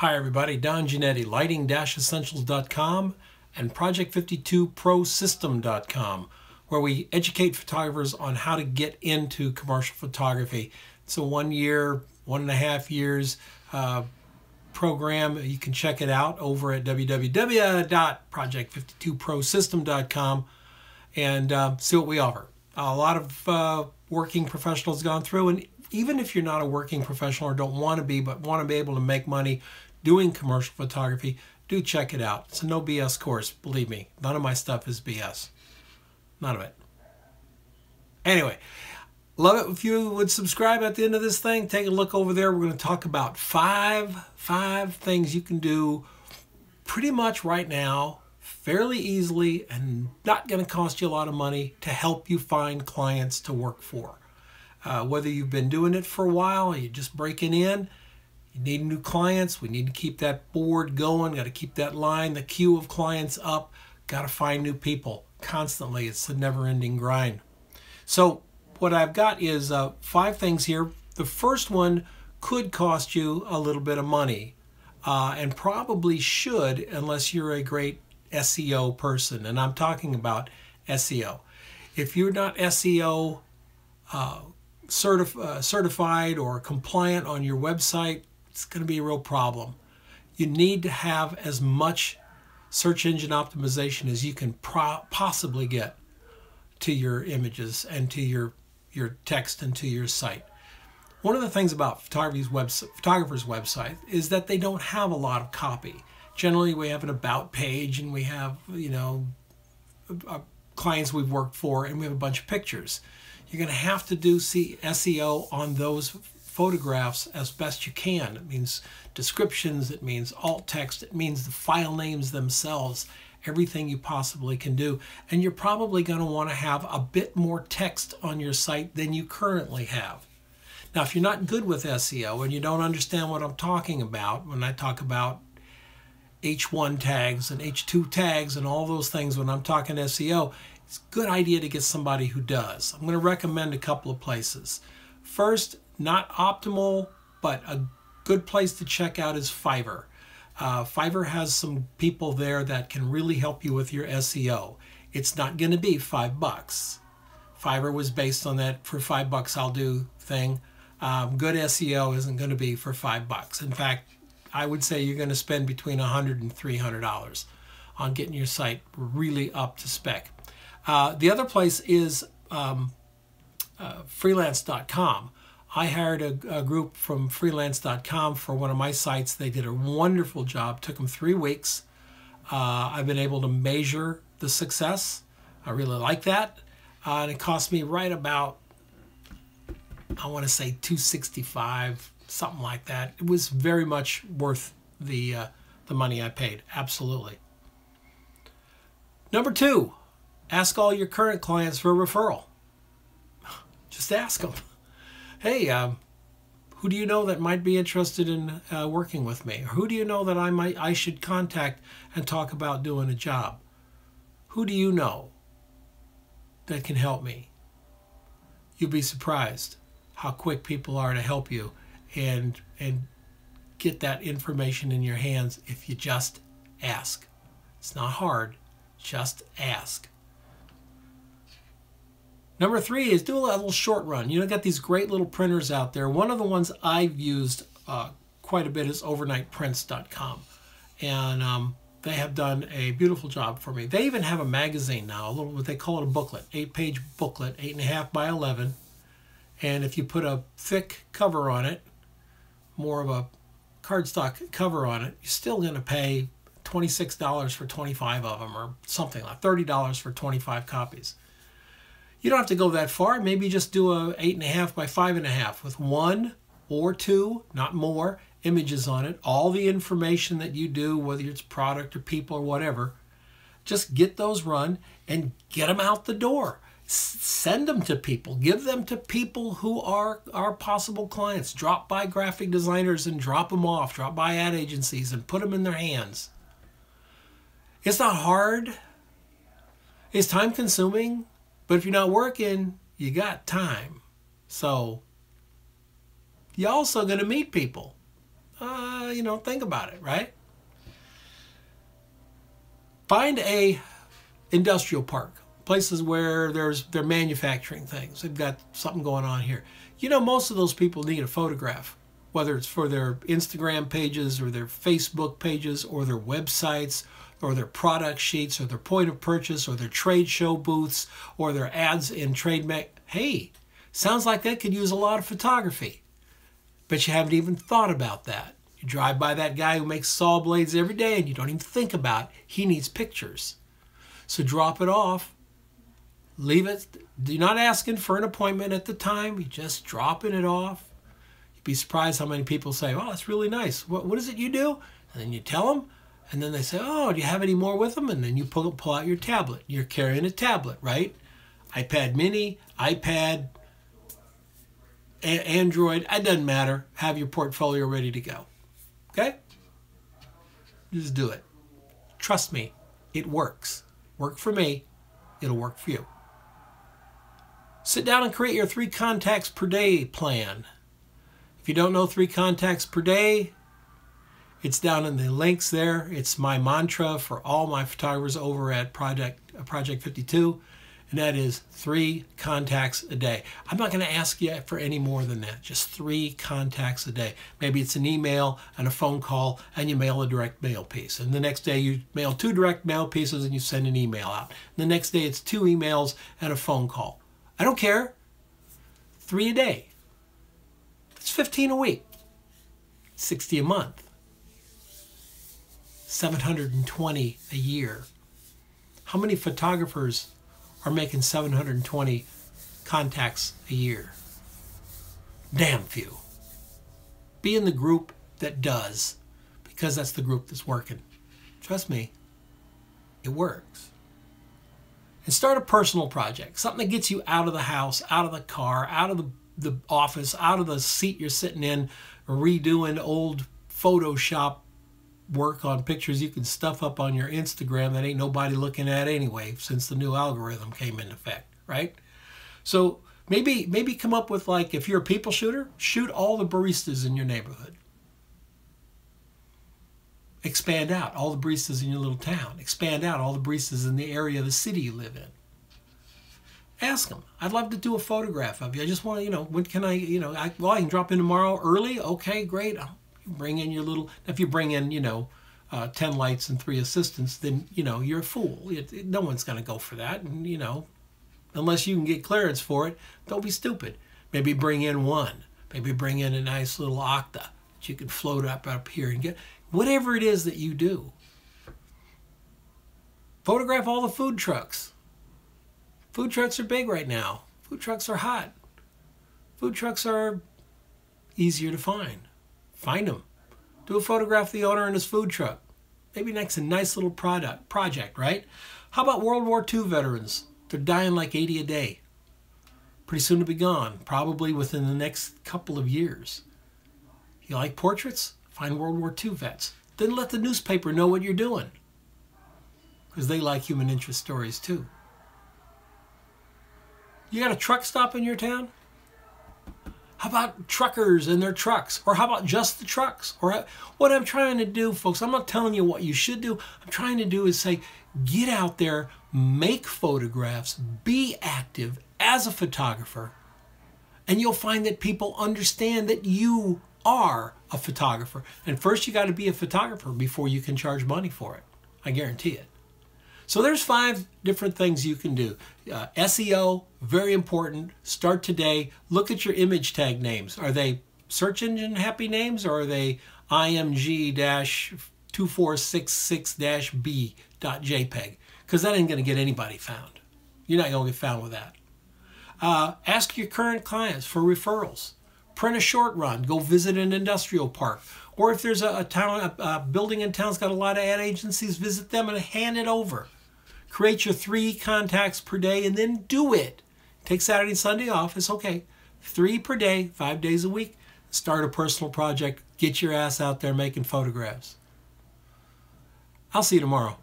Hi everybody, Don Giannatti, lighting-essentials.com and project52prosystem.com, where we educate photographers on how to get into commercial photography. It's a 1 year, 1.5 years program. You can check it out over at www.project52prosystem.com and see what we offer. A lot of working professionals gone through, and even if you're not a working professional or don't want to be, but want to be able to make money doing commercial photography, do check it out. It's a no BS course, believe me. None of my stuff is BS. None of it. Anyway, love it if you would subscribe at the end of this thing. Take a look over there. We're going to talk about five things you can do pretty much right now, fairly easily, and not going to cost you a lot of money to help you find clients to work for. Whether you've been doing it for a while or you're just breaking in, you need new clients. We need to keep that board going. Got to keep that line, the queue of clients up. Got to find new people constantly. It's a never-ending grind. So what I've got is 5 things here. The first one could cost you a little bit of money, and probably should unless you're a great SEO person. And I'm talking about SEO. If you're not SEO certified or compliant on your website, it's going to be a real problem. You need to have as much search engine optimization as you can possibly get to your images and to your text and to your site. One of the things about photographers' website is that they don't have a lot of copy. Generally, we have an about page, and we have, clients we've worked for, and we have a bunch of pictures. You're going to have to do SEO on those photographs as best you can. It means descriptions, it means alt text, it means the file names themselves, everything you possibly can do. And you're probably going to want to have a bit more text on your site than you currently have. Now, if you're not good with SEO and you don't understand what I'm talking about when I talk about H1 tags and H2 tags and all those things when I'm talking SEO, it's a good idea to get somebody who does. I'm going to recommend a couple of places. First, not optimal, but a good place to check out is Fiverr. Fiverr has some people there that can really help you with your SEO. It's not going to be $5. Fiverr was based on that for $5 I'll do thing. Good SEO isn't going to be for $5. In fact, I would say you're going to spend between $100 and $300 on getting your site really up to spec. The other place is freelance.com. I hired a group from freelance.com for one of my sites. They did a wonderful job. Took them 3 weeks. I've been able to measure the success. I really like that. And it cost me right about, I want to say $265, something like that. It was very much worth the money I paid. Absolutely. Number 2, ask all your current clients for a referral. Just ask them. Hey, who do you know that might be interested in working with me? Or who do you know that I should contact and talk about doing a job? Who do you know that can help me? You'll be surprised how quick people are to help you and get that information in your hands if you just ask. It's not hard. Just ask. Number 3 is do a little short run. You know, got these great little printers out there. One of the ones I've used quite a bit is overnightprints.com. And they have done a beautiful job for me. They even have a magazine now, a little, what they call it a booklet, 8-page booklet, 8.5 by 11. And if you put a thick cover on it, more of a cardstock cover on it, you're still going to pay $26 for 25 of them, or something like $30 for 25 copies. You don't have to go that far. Maybe just do a 8.5 by 5.5 with 1 or 2, not more, images on it. All the information that you do, whether it's product or people or whatever, just get those run and get them out the door. Send them to people. Give them to people who are possible clients. Drop by graphic designers and drop them off. Drop by ad agencies and put them in their hands. It's not hard. It's time consuming. But if you're not working, you got time. So you're also going to meet people. you know, think about it, right? Find a industrial park, places where they're manufacturing things. They've got something going on here. You know, most of those people need a photograph, whether it's for their Instagram pages or their Facebook pages or their websites or their product sheets or their point of purchase or their trade show booths or their ads in trade mag. Hey, sounds like they could use a lot of photography, but you haven't even thought about that. You drive by that guy who makes saw blades every day and you don't even think about he needs pictures. So drop it off. Leave it. You're not asking for an appointment at the time. You're just dropping it off. You'd be surprised how many people say, oh, that's really nice. What is it you do? And then you tell them. And then they say, oh, do you have any more with them? And then you pull out your tablet. You're carrying a tablet, right? iPad mini, iPad, Android. It doesn't matter. Have your portfolio ready to go. Okay? Just do it. Trust me, it works. Work for me, it'll work for you. Sit down and create your 3 contacts per day plan. If you don't know 3 contacts per day, it's down in the links there. It's my mantra for all my photographers over at Project 52. And that is 3 contacts a day. I'm not going to ask you for any more than that. Just 3 contacts a day. Maybe it's an email and a phone call and you mail a direct mail piece. And the next day you mail 2 direct mail pieces and you send an email out. And the next day it's 2 emails and a phone call. I don't care. 3 a day. That's 15 a week. 60 a month. 720 a year. How many photographers are making 720 contacts a year? Damn few. Be in the group that does, because that's the group that's working. Trust me, it works. And start a personal project, something that gets you out of the house, out of the car, out of the office, out of the seat you're sitting in, redoing old Photoshop work on pictures you can stuff up on your Instagram that ain't nobody looking at anyway since the new algorithm came into effect, right? So maybe come up with, like, if you're a people shooter, shoot all the baristas in your neighborhood. Expand out all the baristas in your little town. Expand out all the baristas in the area of the city you live in. Ask them. I'd love to do a photograph of you. I just want to, you know, when can I, you know, I can drop in tomorrow early. Okay, great. Bring in your little, if you bring in, you know, 10 lights and 3 assistants, then, you know, you're a fool. No one's going to go for that. And, you know, unless you can get clearance for it, don't be stupid. Maybe bring in 1. Maybe bring in a nice little octa that you can float up here and get, whatever it is that you do. Photograph all the food trucks. Food trucks are big right now. Food trucks are hot. Food trucks are easier to find. Find them. Do a photograph of the owner and his food truck. Maybe next a nice little project, right? How about World War II veterans? They're dying like 80 a day. Pretty soon to be gone, probably within the next couple of years. You like portraits? Find World War II vets. Then let the newspaper know what you're doing, because they like human interest stories too. You got a truck stop in your town? How about truckers and their trucks? Or how about just the trucks? Or what I'm trying to do, folks, I'm not telling you what you should do. I'm trying to do is say, get out there, make photographs, be active as a photographer, and you'll find that people understand that you are a photographer. And first you got to be a photographer before you can charge money for it. I guarantee it. So there's 5 different things you can do. SEO, very important. Start today. Look at your image tag names. Are they search engine happy names, or are they img-2466-b.jpg? Because that ain't going to get anybody found. You're not going to get found with that. Ask your current clients for referrals. Print a short run. Go visit an industrial park. Or if there's a building in town that's got a lot of ad agencies, visit them and hand it over. Create your 3 contacts per day and then do it. Take Saturday and Sunday off. It's okay. 3 per day, 5 days a week. Start a personal project. Get your ass out there making photographs. I'll see you tomorrow.